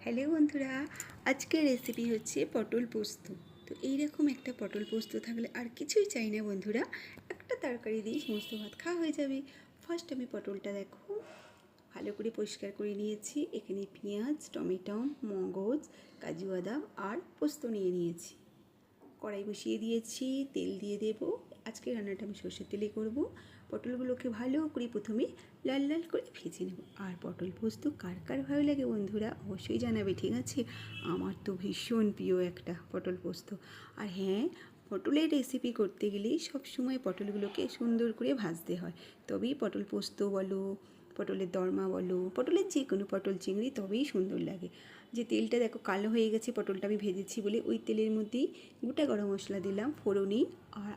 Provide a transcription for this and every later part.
Hello বন্ধুরা, আজকের recipe হচ্ছে পটল পোস্ত। তো এইরকম একটা পটল পোস্ত থাকলে আর কিছুই চাই না বন্ধুরা, একটা তরকারি দিয়ে সমস্ত ভাত খাওয়া হয়ে যাবে। ফার্স্ট আমি পটলটা দেখো ভালো করে পরিষ্কার করে নিয়েছি। এখানে পেঁয়াজ, টমেটো, মগজ, কাজু বাদাম আর পোস্ত নিয়ে নিয়েছি। কড়াই বসিয়ে দিয়েছি, তেল দিয়ে দেব। আজকে রান্নাটা আমি সর্ষের তেলে করব। পটলগুলোকে ভালো করে প্রথমে লাল লাল করে ভেজে নেব। আর পটল পোস্ত কার কার ভালো লাগে বন্ধুরা অবশ্যই জানাবে, ঠিক আছে? আমার তো ভীষণ প্রিয় একটা পটল পোস্ত। আর হ্যাঁ, পটলের রেসিপি করতে গেলেই সবসময় পটলগুলোকে সুন্দর করে ভাজতে হয়, তবেই পটল পোস্ত বলো, পটলের দরমা বলো, পটলের যে কোনো পটল চিংড়ি তবেই সুন্দর লাগে। যে তেলটা দেখো কালো হয়ে গেছে, পটলটা আমি ভেজেছি বলে ওই তেলের মধ্যেই গোটা গরম মশলা দিলাম, ফোড়নি, আর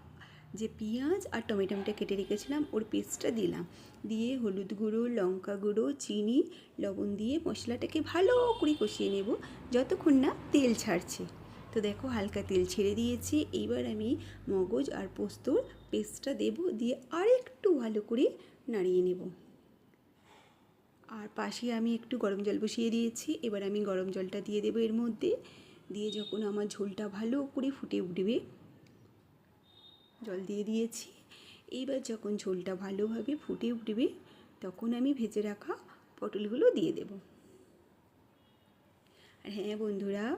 যে পেঁয়াজ আর টমেটোটা কেটে রেখেছিলাম ওর পেস্টটা দিলাম, দিয়ে হলুদ গুঁড়ো, লঙ্কা গুঁড়ো, চিনি, লবণ দিয়ে মশলাটাকে ভালো করে কষিয়ে নেব যতক্ষণ না তেল ছাড়ছে। তো দেখো হালকা তেল ছেড়ে দিয়েছি। এইবার আমি মগজ আর পোস্তর পেস্টটা দেব, দিয়ে আরেকটু ভালো করে নাড়িয়ে নেব। আর পাশে আমি একটু গরম জল বসিয়ে দিয়েছি। এবার আমি গরম জলটা দিয়ে দেবো এর মধ্যে, দিয়ে যখন আমার ঝোলটা ভালো করে ফুটে উঠবে, জল দিয়ে দিয়েছি। এইবার যখন ঝোলটা ভালোভাবে ফুটে উঠবে তখন আমি ভেজে রাখা পটলগুলো দিয়ে দেব। আর হ্যাঁ বন্ধুরা,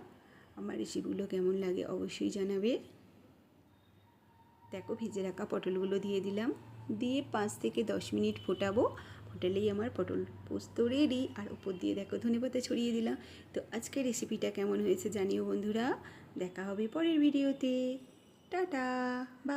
আমার রেসিপিগুলো কেমন লাগে অবশ্যই জানাবে। দেখো ভেজে রাখা পটলগুলো দিয়ে দিলাম, দিয়ে 5 থেকে 10 মিনিট ফোটাবো। ফোটালেই আমার পটল পোস্ত রেডি। আর উপর দিয়ে দেখো ধনেপাতা ছড়িয়ে দিলাম। তো আজকের রেসিপিটা কেমন হয়েছে জানিও বন্ধুরা। দেখা হবে পরের ভিডিওতে। Tata, by.